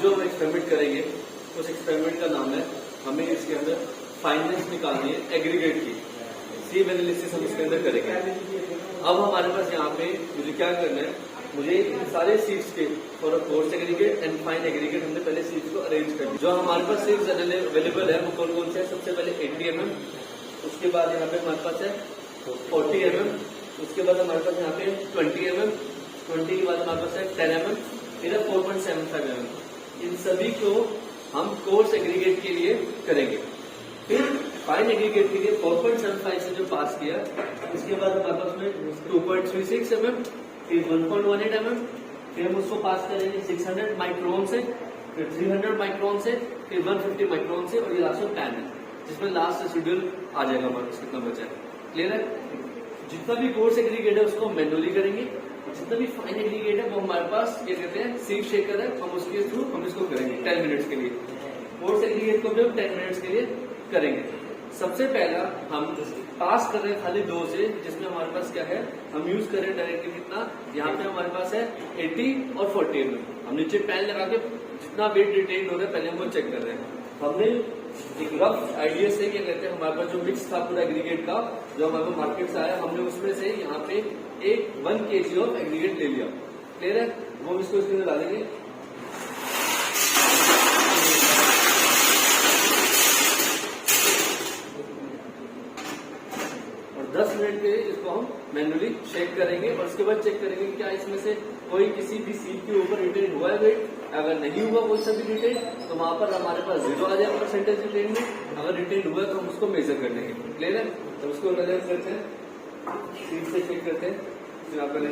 जो हम एक्सपेरिमेंट करेंगे उस एक्सपेरिमेंट का नाम है, हमें इसके अंदर फाइनेंस निकालनी है एग्रीगेट की, सीव एनालिसिस हम इसके अंदर करेंगे। अब हमारे पास यहाँ पे मुझे क्या करना है, मुझे सारे सीव्स के for coarse aggregate and fine aggregate हमने पहले सीव्स को अरेंज कर दिया। जो हमारे पास सीव्स अवेलेबल है वो कौन कौन से है? सबसे पहले 80 mm, उसके बाद यहाँ पे हमारे पास है 40 mm, उसके बाद हमारे पास यहाँ पे 20 mm, 20 के बाद हमारे पास है 10 mm, फिर 4.75 mm। इन सभी को हम कोर्स एग्रीगेट के लिए करेंगे। फिर फाइन एग्रीगेट के लिए 4.75 से जो पास किया, उसके बाद हमारे पास में 2.36 mm, फिर 1.18 mm, फिर हम उसको पास करेंगे 600 माइक्रोन से, फिर 300 माइक्रोन से, फिर 150 माइक्रोन से, और ये लास्ट में 10 है, जिसमें लास्ट शेड्यूल आ जाएगा हमारे पास कितना बचा है। क्लियर है? जितना भी कोर्स एग्रीगेट है उसको मैनुअली करेंगे, जितना भी फाइन एग्रीगेट है वो हमारे पास क्या कहते हैं सीव शेकर है, हम उसके थ्रू हम इसको करेंगे 10 मिनट्स के लिए। कोर्स एग्रीगेट को भी हम 10 मिनट्स के लिए करेंगे। सबसे पहला हम पास कर रहे हैं खाली 2 से, जिसमें हमारे पास क्या है, हम यूज कर रहे हैं डायरेक्टली कितना, यहाँ पे हमारे पास है 80 और 40 mm। हम नीचे पेन लगा के जितना वेट रिटेन हो रहा है पहले हम वो चेक कर रहे हैं। हमने एक रफ आइडिया से क्या कहते हैं, हमारे पास जो मिक्स था पूरा एग्रीगेट का, जो हमारे पास मार्केट से आया, हमने उसमें से यहाँ पे 1 kg ऑफ एग्रीगेट ले लिया। क्लियर है? वो इसको इसके अंदर डालेंगे। और 10 मिनट के लिए इसको हम मैनुअली चेक करेंगे, और उसके बाद चेक करेंगे कि क्या इसमें से कोई किसी भी सीट के ऊपर रिटेन हुआ है वेट। अगर नहीं हुआ कोई सा भी रिटेन तो वहां पर हमारे पास 0 आ जाएगा परसेंटेज रिटेन में। अगर रिटेन हुआ तो हम उसको मेजर कर लेंगे। क्लियर है? तो उसको मेजर करते हैं, सीट से चेक करते हैं, फिर आप करेंगे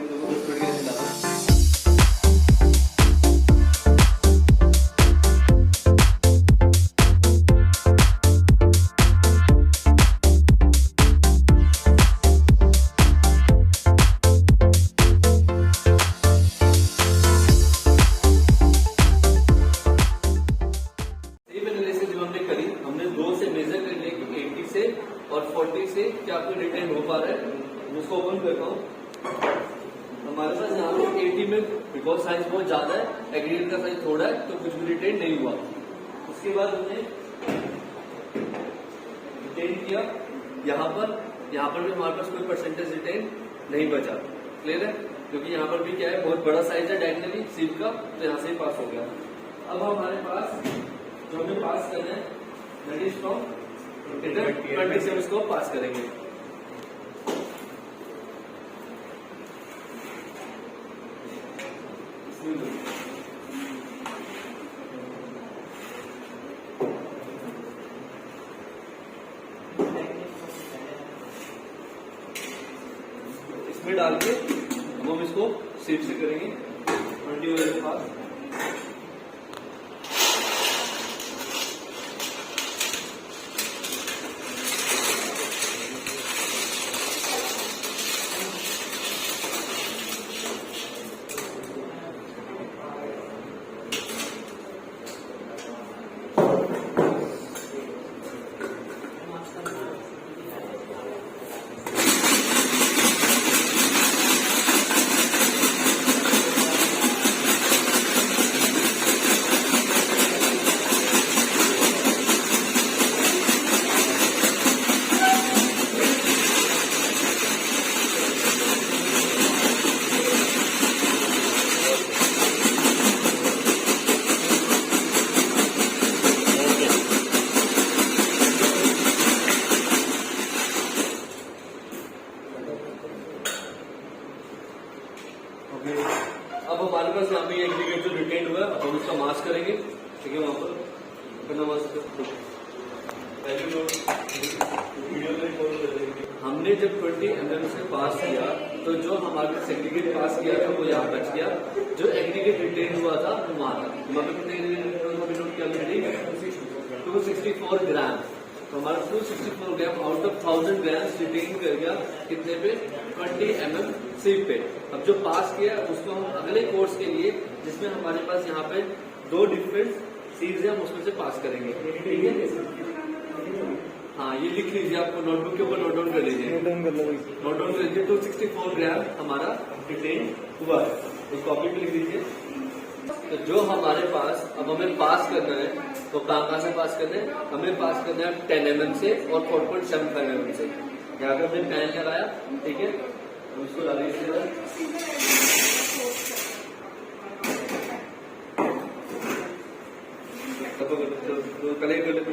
और 40 से क्या आपको रिटेन हो पा रहा है। मैं उसको ओपन करता हूँ। हमारे पास यहाँ पे 80 में बिकॉज साइज बहुत ज्यादा है, एग्रीगेट का साइज थोड़ा है, तो कुछ भी रिटेन नहीं हुआ। उसके बाद हमने रिटेन किया यहाँ पर भी हमारे पास कोई परसेंटेज रिटेन नहीं बचा। क्लियर है? क्योंकि यहाँ पर भी क्या है, बहुत बड़ा साइज है डायगनली सीट का, तो यहाँ से ही पास हो गया। अब हमारे पास जो हमें पास करना है दैट इज फ्रॉम 20 से इसको पास करेंगे। इसमें डाल के हम इसको सीट से करेंगे 20 वाले के पास। अब हमारे पास यहाँ पे एग्रीगेट जो रिटेन हुआ है, अब हम उसका मास्क करेंगे। ठीक है, वहां पर अपना मास्क हमने जब 20 mm से पास किया तो जो हमारे पास एग्रीगेट पास किया था वो यहाँ बच गया, जो एग्रीगेट रिटेन हुआ था वो वहां था। वहां पे कितने नोट किया? 264 ग्राम। तो हमारा 264 ग्राम आउट ऑफ 1000 ग्राम रिटेन कर गया कितने पे? 20 mm सीट पे। अब जो पास किया उसको हम अगले कोर्स के लिए, जिसमें हमारे पास यहाँ पे 2 डिफरेंट सीट्स है, हम उसमें से पास करेंगे। ठीक है? हाँ, ये लिख लीजिए, आपको नोटबुक के ऊपर नोट डाउन कर लीजिए। नोट डाउन कर लीजिए 264 ग्राम हमारा रिटेन हुआ है, तो कॉपी पे लिख लीजिए। तो जो हमारे पास अब हमें पास करना है, तो कहाँ से पास करना है? हमें पास करना है 10 mm से और 4.75 mm से। यहाँ पे हमने पैन लगाया, ठीक है, हम इसको लगाइए सीधा। तो कनेक्ट कर लेते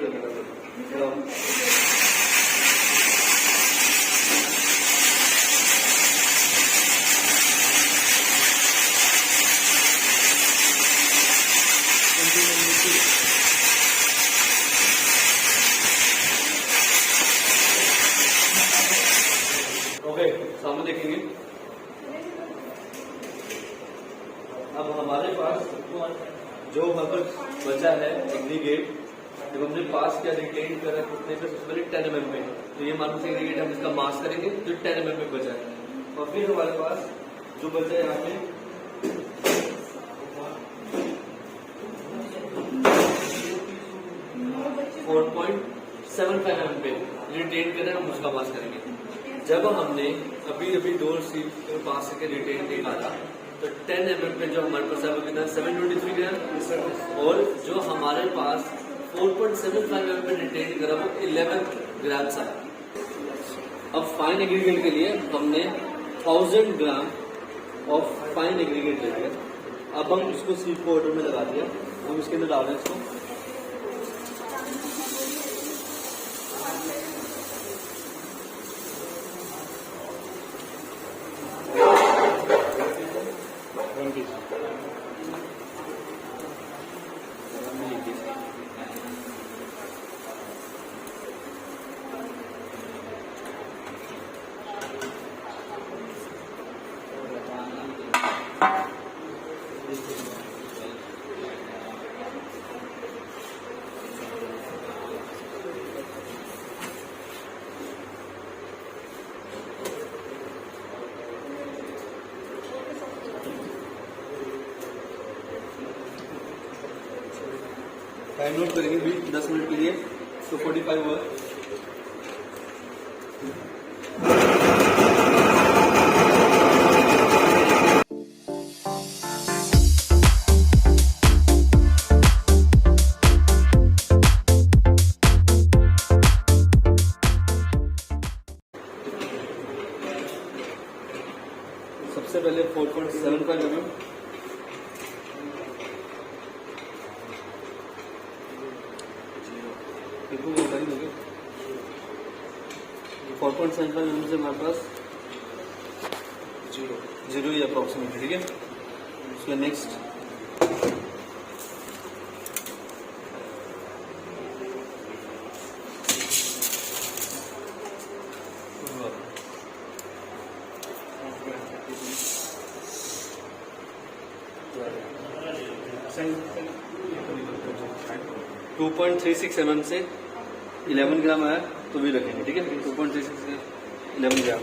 ओके, सामने देखेंगे। अब हमारे पास जो हमारे पास बचा है एग्रीगेट, जब हमने पास किया रिटेन करा कितने पे? सबसे पहले 10 mm में, तो ये मान लीजिए एग्रीगेट हम इसका मास करेंगे तो 10 mm में बचा है। और फिर हमारे पास जो बचा है यहाँ पे 4.75 mm पे रिटेन करें, हम उसका पास करेंगे। जब हमने अभी डोर सीट पास करके रिटेन निकाला तो 10 mm पे जो हमारे पास है वो कितना? 723 ग्राम। और जो हमारे पास 4.75 mm पे रिटेन करा वो 11 ग्राम था। अब फाइन एग्रीगेट के लिए हमने 1000 ग्राम ऑफ फाइन एग्रीगेट ले लिया। अब हम इसको सीट को ऑर्डर में लगा दिया, हम इसके अंदर डाल रहे हैं इसको। टाइम नोट करेंगे भी 10 मिनट के लिए, तो 45 हुआ। सबसे पहले 4.75 mm, देखो वो बताइए मुझे 4.75 mm से हमारे पास जीरो ही अप्रॉक्सीमेटली, ठीक है। उसके नेक्स्ट टू 2.36 mm से 11 ग्राम आया तो भी रखेंगे, ठीक है। 2.36 से 11 ग्राम।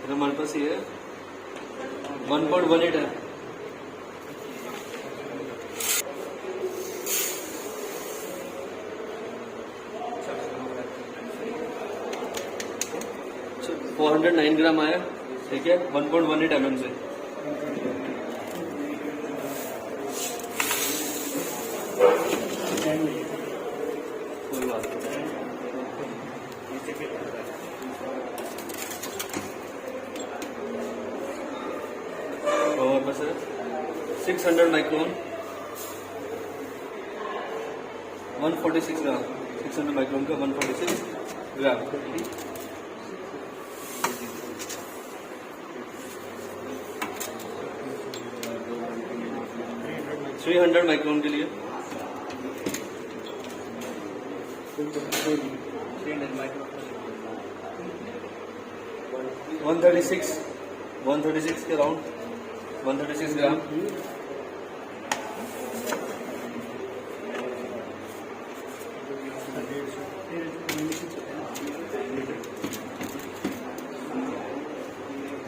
फिर हमारे पास ये 1.18 है। अच्छा, 409 ग्राम आया, ठीक है, 1.18 mm से। कोई बात नहीं। और बस 600 माइक्रोन, 146 ग्राम, 600 माइक्रोन का 146 ग्राम। 300 माइक्रोन के लिए 136 के राउंड 136 ग्राम।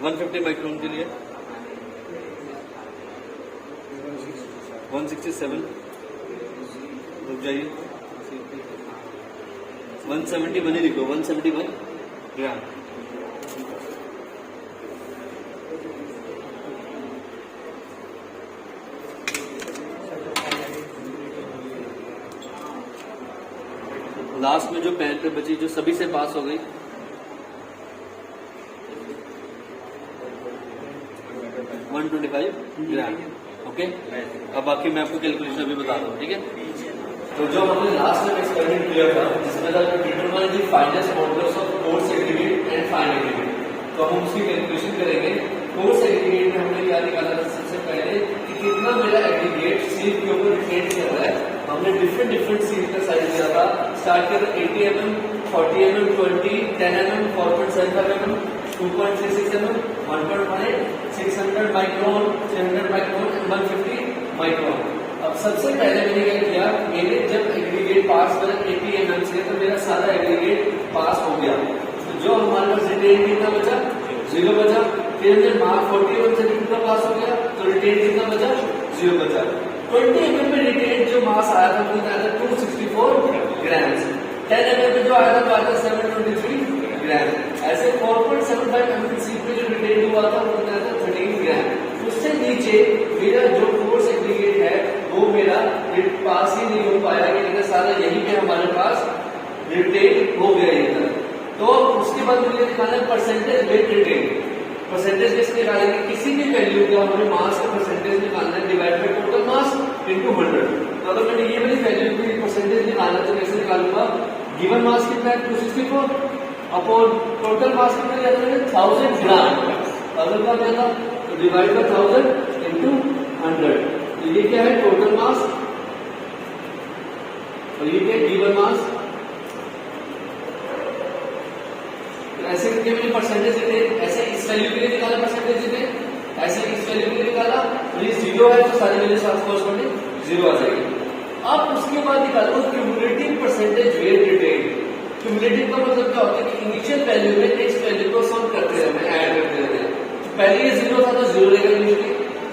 150 माइक्रोन के लिए 167, रुक जाइए, 171 ही लिखो, 171 ग्राम। लास्ट में जो पैन पे बची जो सभी से पास हो गई 125 ग्राम। ओके, अब बाकी मैं आपको कैलकुलेशन अभी बता दूँ, ठीक है। तो जो हमने लास्ट में एक्सपेरिमेंट किया था जिसमें था determine the finest modulus of coarse aggregate and fine aggregate, तो हम उसकी कैलकुलेशन करेंगे। कोर्स एग्रीगेट में हमने क्या निकाला था सबसे पहले कि कितना मेरा एग्रीगेट सील के ऊपर डिपेंड कर रहा है। हमने डिफरेंट सील का साइज दिया था, स्टार्ट किया था 80 mm, 40 mm, 20, 10 mm, 4.75 mm, 2.36 mm, 1.18, 600 micron, 300 micron, 150 micron. अब सबसे पहले मैंने क्या किया, मैंने जब एग्रीगेट पास करा 80 mm से तो मेरा सारा एग्रीगेट पास हो गया। तो जो हमारे पास रिटेन कितना बचा, 0 बचा। फिर हमने मार्क 40 mm से कितना पास हो गया, तो रिटेन कितना बचा, 0 बचा। 20 mm में रिटेन जो मास आया था वो आया था 264 ग्राम। 10 mm में जो आया था वो आया था 723 ग्राम। ऐसे 4.75 mm सीट में जो रिटेन हुआ था वो आया था 13 ग्राम। उससे नीचे मेरा जो कोर्स एग्रीगेट है वो मेरा पास ही नहीं हो पाया, क्योंकि सारा यही पे हमारे पास रिटेन हो गया इधर। तो उसके बाद मुझे निकालना है परसेंटेज वेट रिटेन। परसेंटेज कैसे निकालेंगे, किसी भी वैल्यू का हमें मास का परसेंटेज निकालना है divide by total mass into 100। तो अगर मैंने ये वाली वैल्यू की परसेंटेज निकालना तो कैसे निकालूंगा, गिवन मास कितना है 264 अपॉन टोटल मास कितना दिया था मैंने 1000 ग्राम। 1000 का दिया था तो डिवाइड बाय 1000 इनटू 100। तो ये क्या है टोटल मास और ये क्या गिवन मास। ऐसे करके मैंने परसेंटेज देते, ऐसे इस वैल्यू के लिए निकाला परसेंटेज देते, ऐसे इस वैल्यू के लिए निकाला। तो ये 0 है तो सारी वैल्यू साथ कॉरस्पॉन्डिंग 0 आ जाएगी। अब उसके बाद निकालो cumulative percentage weight retain. Cumulative का मतलब क्या होता है कि इनिशियल वैल्यू में नेक्स्ट वैल्यू को सम करते रहते हैं, ऐड करते रहते हैं। तो पहले ये 0 था तो 0 लेगा यूजुअली,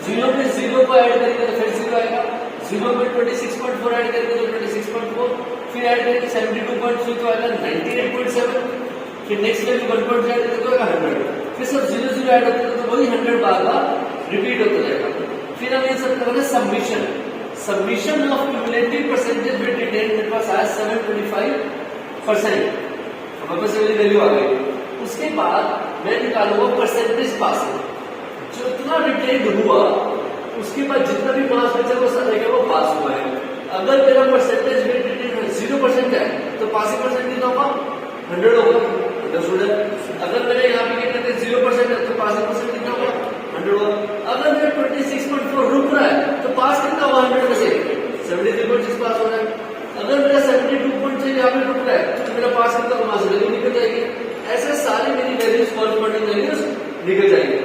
0 में 0 को ऐड करेंगे तो फिर 0 आएगा। 0 में 26.4 ऐड करेंगे तो 26.4, फिर ऐड करेंगे 72.3 तो आएगा 98.7, फिर नेक्स्ट वैल्यू 1.0 ऐड करेंगे तो 100, फिर सब 0 0 ऐड होते हैं तो वही 100 बार रिपीट होता जाएगा। फिर हम ये सब करेंगे submission. Submission of cumulative percentage weight retain मेरे पास आया 725%। हमारे पास ये वैल्यू आ गई। उसके बाद मैं निकालूंगा परसेंटेज पासिंग, जो इतना रिटेन हुआ उसके बाद जितना भी मास बचा वो सारा वो पास हुआ है। अगर मेरा परसेंटेज वेट रिटेन 0% है तो पासिंग परसेंट कितना होगा 100 होगा। अगर मेरे यहाँ पे क्या कहते हैं 0% है तो पासिंग परसेंट कितना होगा 100 होगा। अगर मेरा 26.4 रुक रहा है तो पास कितना होगा 100 में से 73.6 पास हो रहा है। अगर मेरा 72.6 यहाँ पे रुक रहा है तो मेरा पास कितना होगा, वैल्यू निकल जाएगी। ऐसे सारी मेरी वैल्यूज कॉरस्पॉन्डिंग वैल्यूज निकल जाएंगे।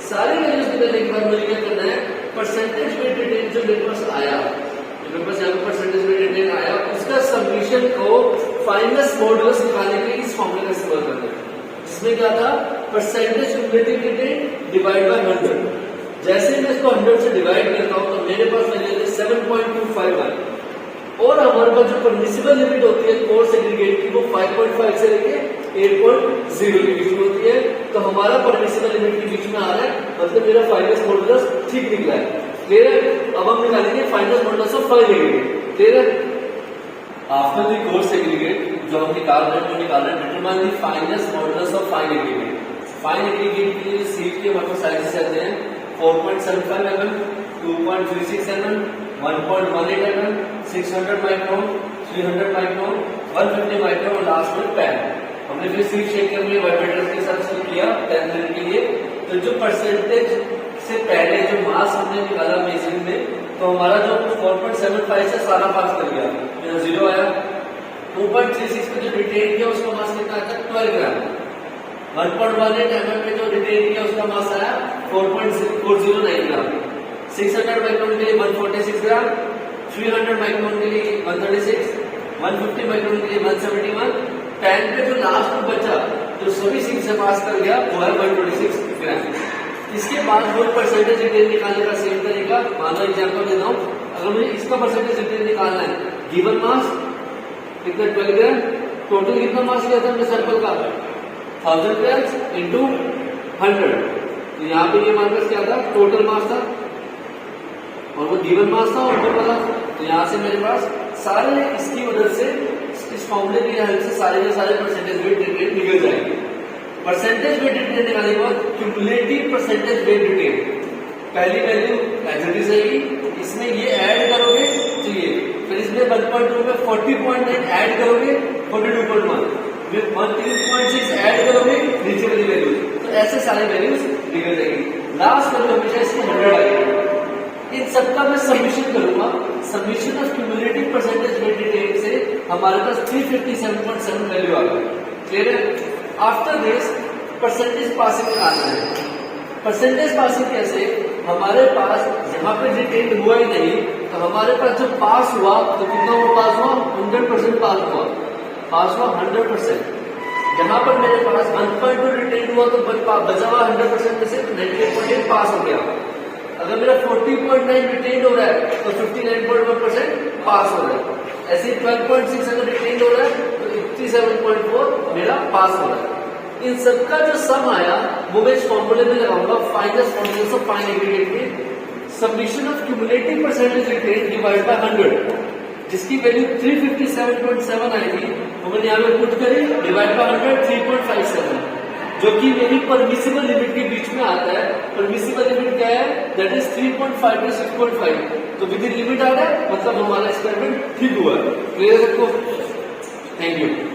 सारी वैल्यूज निकलने के बाद मुझे क्या करना है, परसेंटेज वेट रिटेन जो मेरे पास आया, मेरे पास यहाँ पे परसेंटेज वेट रिटेन आया, उसका सबमिशन को फाइनस मॉडुलस निकालने के लिए इस फॉर्मूले का इस्तेमाल करना है, जिसमें क्या था percentage cumulative retain divide by 100। जैसे मैं इसको 100 से डिवाइड करता हूँ तो मेरे पास वैल्यू 7.25 है। और हमारे पास जो परमिसिबल लिमिट होती है कोर्स एग्रीगेट की वो 5.5 से लेके 8.0 के बीच में होती है। तो हमारा परमिसिबल लिमिट के बीच में आ रहा है, मतलब मेरा फाइनस मॉडुलस ठीक निकला है। क्लियर है। अब हम निकालेंगे fineness modulus of fine aggregate. Clear है। आफ्टर द कोर्स एग्रीगेट जो हम निकाल रहे हैं वो निकाल रहे हैं determine the fineness modulus of fine aggregate. Fine aggregate के लिए सीट के मतलब साइजेस आते हैं 4.75 mm, 2.36 mm, 1.18 mm, 600 micron, 300 micron, 150 micron, last में पैन। हमने फिर सीट शेक करने के वाइब्रेटर्स के साथ शुरू किया 10 मिनट के लिए। तो जो परसेंटेज से पहले जो मास हमने निकाला मेजरिंग में, तो हमारा जो 4.75 से सारा पास कर गया, मेरा 0 आया। 2.36 पे जो रिटेन किया उसका मास कितना आया था 12 ग्राम। 1.18 mm पे जो रिटेन किया उसका मास आया 4.409 ग्राम। 600 माइक्रोन के लिए 146 ग्राम, 300 माइक्रोन के लिए 136, 150 माइक्रोन के लिए 171। पैन पे जो लास्ट में बचा जो सभी सीट से पास कर गया वो है 126 ग्राम। इसके बाद वो परसेंटेज रिटेन निकालने का सेम तरीका, मान लो एग्जाम्पल देता हूँ, अगर मुझे इसका परसेंटेज रिटेन निकालना है, गिवन मास कितना 12 ग्राम, टोटल कितना मास लिया था हमने सैंपल का 1000 ग्राम इंटू 100। तो यहाँ पे ये मान क्या था, टोटल मास था और वो गिवन मास था और टोटल था। तो यहाँ से मेरे पास सारे इसकी मदद से इस फॉर्मूले की हेल्प से सारे के सारे परसेंटेज वेट रिटेन निकल जाएंगे। परसेंटेज वेट रिटेन निकालने के बाद क्यूमुलेटिव परसेंटेज वेट रिटेन, पहली वैल्यू एज इट इज आएगी, इसमें ये ऐड करोगे तो ये, फिर इसमें 1.2 में 40.9 ऐड करोगे 42.1, फिर 13.6 ऐड करोगे नीचे वाली वैल्यू, तो ऐसे सारे वैल्यूज निकल जाएंगी। लास्ट वैल्यू हमेशा इसकी 100 आएगी। इन सबका मैं सबमिशन करूंगा, submission of cumulative percentage weight retain से हमारे पास 357.7 वैल्यू आ गई। क्लियर है? आफ्टर दिस परसेंटेज पासिंग आना है। परसेंटेज पासिंग कैसे, हमारे पास यहाँ पे रिटेन हुआ ही नहीं, तो हमारे पास जो पास हुआ तो कितना वो पास हुआ, 100% पास हुआ, 100%। जहां पर मेरे पास 1.2 रिटेन हुआ तो बचा हुआ 100% में से 98.8 पास हो गया। अगर मेरा 40.9 रिटेन हो रहा है तो 59.1% पास हो रहा है। ऐसे 12.6 अगर रिटेन हो रहा है तो 87.4 मेरा पास हो रहा है। इन सबका जो सम आया वो मैं इस फॉर्मूले में लगाऊंगा, फाइनल फॉर्मूले ऑफ फाइन एग्रीगेट में submission of cumulative percentage retain divide by 100, जिसकी वैल्यू 357.7 आएगी, वो मैंने यहाँ पे पुट करी, डिवाइड बाय 100 3.57, जो कि मेरी परमिसिबल लिमिट के बीच में आता है। परमिसिबल लिमिट क्या है, दैट इज 3.5 to 6.5, तो विद इन लिमिट आ रहा है, मतलब हमारा एक्सपेरिमेंट ठीक हुआ है। क्लियर है सबको? Thank you.